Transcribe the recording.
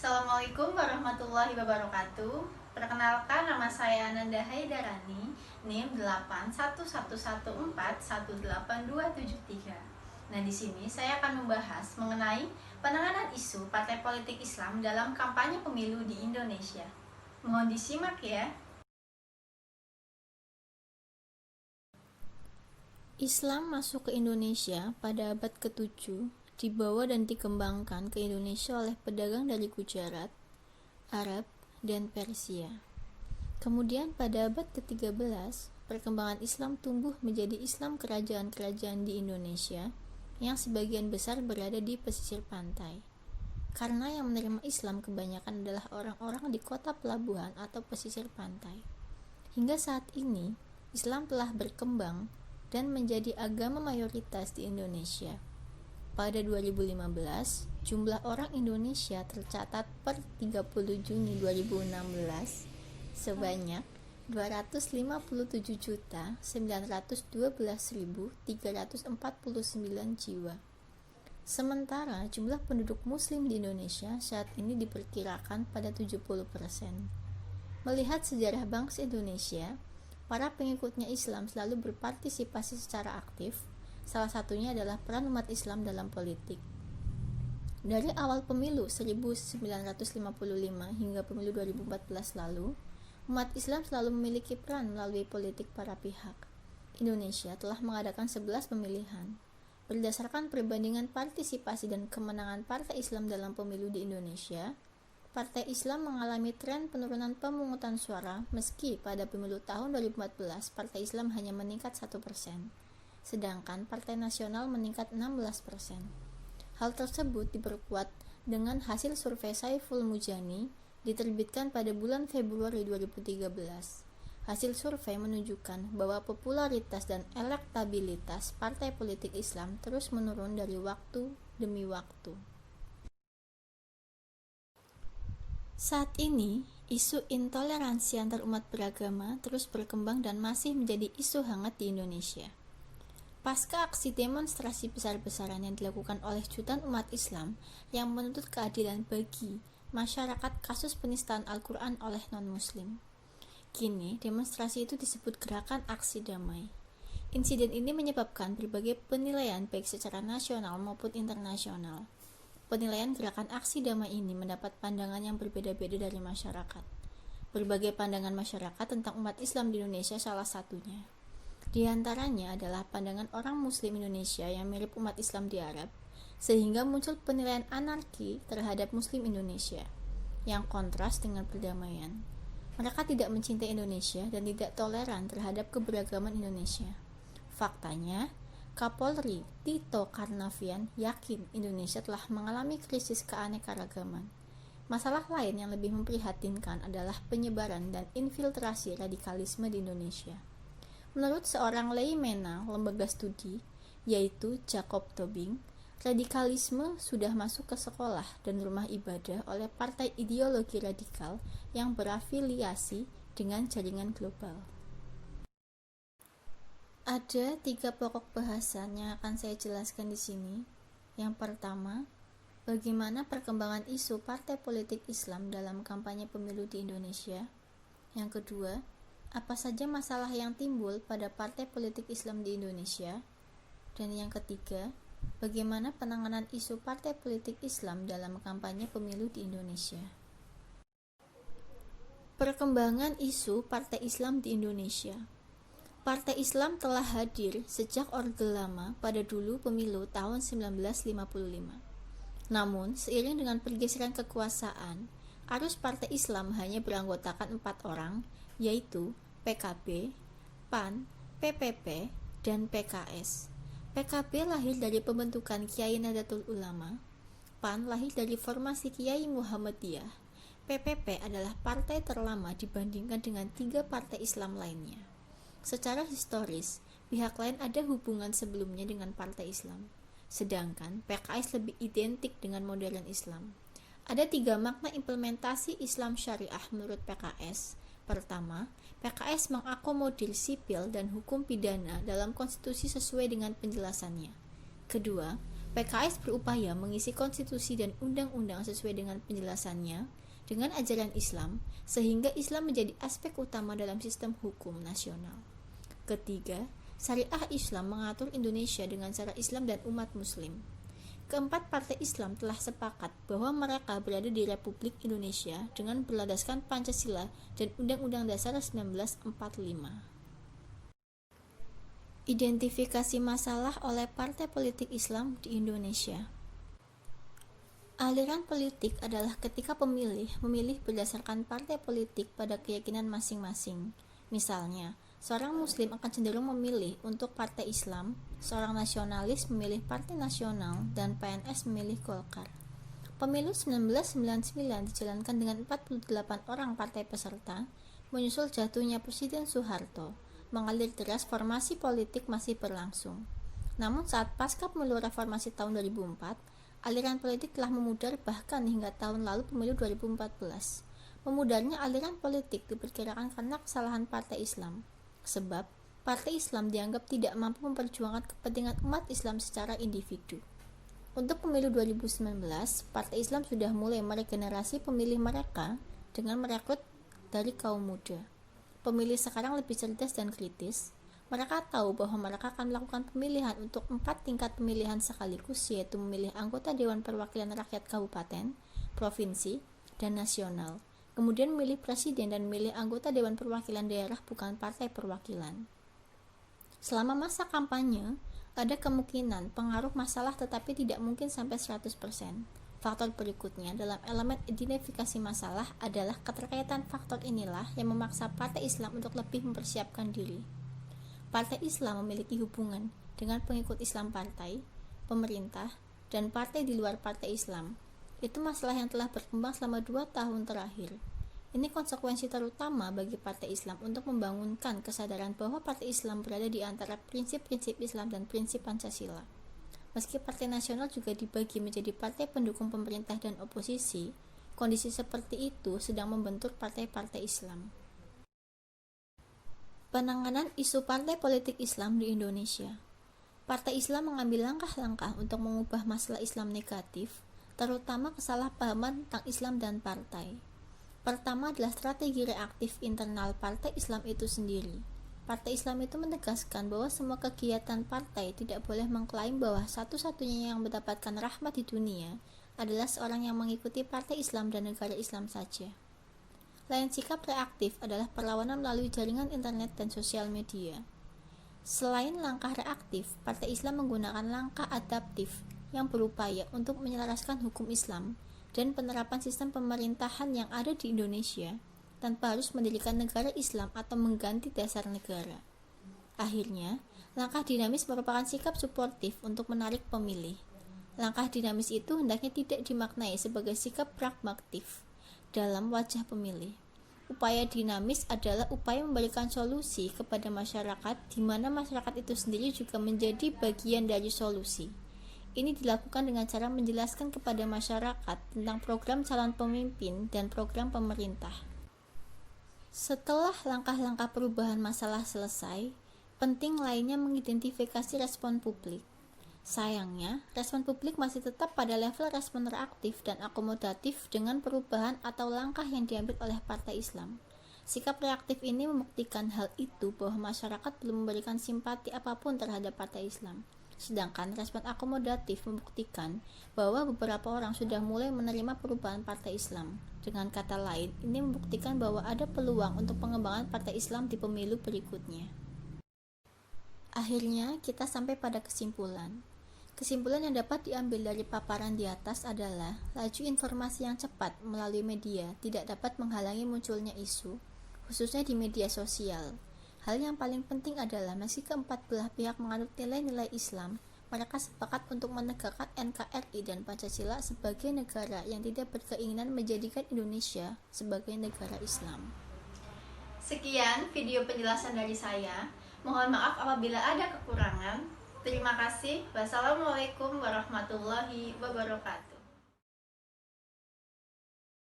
Assalamualaikum warahmatullahi wabarakatuh. Perkenalkan, nama saya Ananda Haidarani, NIM 811141823. Nah, di sini saya akan membahas mengenai penanganan isu partai politik Islam dalam kampanye pemilu di Indonesia. Mohon disimak ya. Islam masuk ke Indonesia pada abad ke-7, dibawa dan dikembangkan ke Indonesia oleh pedagang dari Gujarat, Arab, dan Persia. Kemudian pada abad ke-13, perkembangan Islam tumbuh menjadi Islam kerajaan-kerajaan di Indonesia yang sebagian besar berada di pesisir pantai. Karena yang menerima Islam kebanyakan adalah orang-orang di kota pelabuhan atau pesisir pantai. Hingga saat ini, Islam telah berkembang dan menjadi agama mayoritas di Indonesia. Pada 2015, jumlah orang Indonesia tercatat per 30 Juni 2016 sebanyak 257.912.349 jiwa. Sementara jumlah penduduk muslim di Indonesia saat ini diperkirakan pada 70%. Melihat sejarah bangsa Indonesia, para pengikutnya Islam selalu berpartisipasi secara aktif, salah satunya adalah peran umat Islam dalam politik. Dari awal pemilu 1955 hingga pemilu 2014 lalu, umat Islam selalu memiliki peran melalui politik para pihak. Indonesia telah mengadakan 11 pemilihan. Berdasarkan perbandingan partisipasi dan kemenangan Partai Islam dalam pemilu di Indonesia, Partai Islam mengalami tren penurunan pemungutan suara meski pada pemilu tahun 2014 Partai Islam hanya meningkat 1%, sedangkan Partai Nasional meningkat 16%. Hal tersebut diperkuat dengan hasil survei Saiful Mujani diterbitkan pada bulan Februari 2013. Hasil survei menunjukkan bahwa popularitas dan elektabilitas partai politik Islam terus menurun dari waktu demi waktu. Saat ini, isu intoleransi antarumat beragama terus berkembang dan masih menjadi isu hangat di Indonesia. Pasca aksi demonstrasi besar-besaran yang dilakukan oleh jutaan umat Islam yang menuntut keadilan bagi masyarakat kasus penistaan Al-Quran oleh non-Muslim. Kini, demonstrasi itu disebut gerakan aksi damai. Insiden ini menyebabkan berbagai penilaian baik secara nasional maupun internasional. Penilaian gerakan aksi damai ini mendapat pandangan yang berbeda-beda dari masyarakat. Berbagai pandangan masyarakat tentang umat Islam di Indonesia salah satunya. Di antaranya adalah pandangan orang Muslim Indonesia yang mirip umat Islam di Arab, sehingga muncul penilaian anarki terhadap Muslim Indonesia, yang kontras dengan perdamaian. Mereka tidak mencintai Indonesia dan tidak toleran terhadap keberagaman Indonesia. Faktanya, Kapolri Tito Karnavian yakin Indonesia telah mengalami krisis keanekaragaman. Masalah lain yang lebih memprihatinkan adalah penyebaran dan infiltrasi radikalisme di Indonesia. Menurut seorang layman lembaga studi, yaitu Jacob Tobing, radikalisme sudah masuk ke sekolah dan rumah ibadah oleh partai ideologi radikal yang berafiliasi dengan jaringan global. Ada 3 pokok bahasan yang akan saya jelaskan di sini. Yang pertama, bagaimana perkembangan isu partai politik Islam dalam kampanye pemilu di Indonesia. Yang kedua, apa saja masalah yang timbul pada partai politik Islam di Indonesia. Dan yang ketiga, bagaimana penanganan isu partai politik Islam dalam kampanye pemilu di Indonesia. Perkembangan isu partai Islam di Indonesia. Partai Islam telah hadir sejak Orde Lama pada dulu pemilu tahun 1955. Namun, seiring dengan pergeseran kekuasaan, arus Partai Islam hanya beranggotakan 4 orang, yaitu PKB, PAN, PPP, dan PKS. PKB lahir dari pembentukan Kiai Nahdlatul Ulama, PAN lahir dari formasi Kiai Muhammadiyah, PPP adalah partai terlama dibandingkan dengan 3 partai Islam lainnya. Secara historis, pihak lain ada hubungan sebelumnya dengan partai Islam, sedangkan PKS lebih identik dengan modern Islam. Ada 3 makna implementasi Islam syariah menurut PKS. Pertama, PKS mengakomodir sipil dan hukum pidana dalam konstitusi sesuai dengan penjelasannya. Kedua, PKS berupaya mengisi konstitusi dan undang-undang sesuai dengan penjelasannya dengan ajaran Islam, sehingga Islam menjadi aspek utama dalam sistem hukum nasional. Ketiga, syariah Islam mengatur Indonesia dengan cara Islam dan umat Muslim. Keempat partai Islam telah sepakat bahwa mereka berada di Republik Indonesia dengan berlandaskan Pancasila dan Undang-Undang Dasar 1945. Identifikasi masalah oleh partai politik Islam di Indonesia. Aliran politik adalah ketika pemilih memilih berdasarkan partai politik pada keyakinan masing-masing. Misalnya, seorang Muslim akan cenderung memilih untuk Partai Islam, seorang nasionalis memilih Partai Nasional, dan PNS memilih Golkar. Pemilu 1999 dijalankan dengan 48 orang partai peserta, menyusul jatuhnya Presiden Soeharto. Mengalir deras, formasi politik masih berlangsung. Namun saat pasca pemilu reformasi tahun 2004, aliran politik telah memudar bahkan hingga tahun lalu pemilu 2014. Memudarnya aliran politik diperkirakan karena kesalahan Partai Islam. Sebab, Partai Islam dianggap tidak mampu memperjuangkan kepentingan umat Islam secara individu. Untuk pemilu 2019, Partai Islam sudah mulai meregenerasi pemilih mereka dengan merekrut dari kaum muda. Pemilih sekarang lebih cerdas dan kritis. Mereka tahu bahwa mereka akan melakukan pemilihan untuk 4 tingkat pemilihan sekaligus, yaitu memilih anggota Dewan Perwakilan Rakyat Kabupaten, Provinsi, dan Nasional. Kemudian memilih presiden dan memilih anggota Dewan Perwakilan Daerah bukan partai perwakilan. Selama masa kampanye, ada kemungkinan pengaruh masalah tetapi tidak mungkin sampai 100%. Faktor berikutnya dalam elemen identifikasi masalah adalah keterkaitan faktor inilah yang memaksa Partai Islam untuk lebih mempersiapkan diri. Partai Islam memiliki hubungan dengan pengikut Islam partai, pemerintah, dan partai di luar Partai Islam. Itu masalah yang telah berkembang selama 2 tahun terakhir. Ini konsekuensi terutama bagi Partai Islam untuk membangunkan kesadaran bahwa Partai Islam berada di antara prinsip-prinsip Islam dan prinsip Pancasila. Meski Partai Nasional juga dibagi menjadi partai pendukung pemerintah dan oposisi, kondisi seperti itu sedang membentuk partai-partai Islam. Penanganan isu partai politik Islam di Indonesia. Partai Islam mengambil langkah-langkah untuk mengubah masalah Islam negatif, terutama kesalahpahaman tentang Islam dan partai. Pertama adalah strategi reaktif internal partai Islam itu sendiri. Partai Islam itu menegaskan bahwa semua kegiatan partai tidak boleh mengklaim bahwa satu-satunya yang mendapatkan rahmat di dunia adalah seorang yang mengikuti partai Islam dan negara Islam saja. Lain sikap reaktif adalah perlawanan melalui jaringan internet dan sosial media. Selain langkah reaktif, Partai Islam menggunakan langkah adaptif yang berupaya untuk menyelaraskan hukum Islam dan penerapan sistem pemerintahan yang ada di Indonesia tanpa harus mendirikan negara Islam atau mengganti dasar negara. Akhirnya, langkah dinamis merupakan sikap suportif untuk menarik pemilih. Langkah dinamis itu hendaknya tidak dimaknai sebagai sikap pragmatif dalam wajah pemilih. Upaya dinamis adalah upaya memberikan solusi kepada masyarakat, di mana masyarakat itu sendiri juga menjadi bagian dari solusi. Ini dilakukan dengan cara menjelaskan kepada masyarakat tentang program calon pemimpin dan program pemerintah. Setelah langkah-langkah perubahan masalah selesai, penting lainnya mengidentifikasi respon publik. Sayangnya, respon publik masih tetap pada level respon reaktif dan akomodatif dengan perubahan atau langkah yang diambil oleh Partai Islam. Sikap reaktif ini membuktikan hal itu bahwa masyarakat belum memberikan simpati apapun terhadap Partai Islam. Sedangkan respon akomodatif membuktikan bahwa beberapa orang sudah mulai menerima perubahan Partai Islam. Dengan kata lain, ini membuktikan bahwa ada peluang untuk pengembangan Partai Islam di pemilu berikutnya. Akhirnya, kita sampai pada kesimpulan. Kesimpulan yang dapat diambil dari paparan di atas adalah laju informasi yang cepat melalui media tidak dapat menghalangi munculnya isu, khususnya di media sosial. Hal yang paling penting adalah meski keempat belah pihak menganut nilai-nilai Islam, mereka sepakat untuk menegakkan NKRI dan Pancasila sebagai negara yang tidak berkeinginan menjadikan Indonesia sebagai negara Islam. Sekian video penjelasan dari saya. Mohon maaf apabila ada kekurangan. Terima kasih. Wassalamualaikum warahmatullahi wabarakatuh.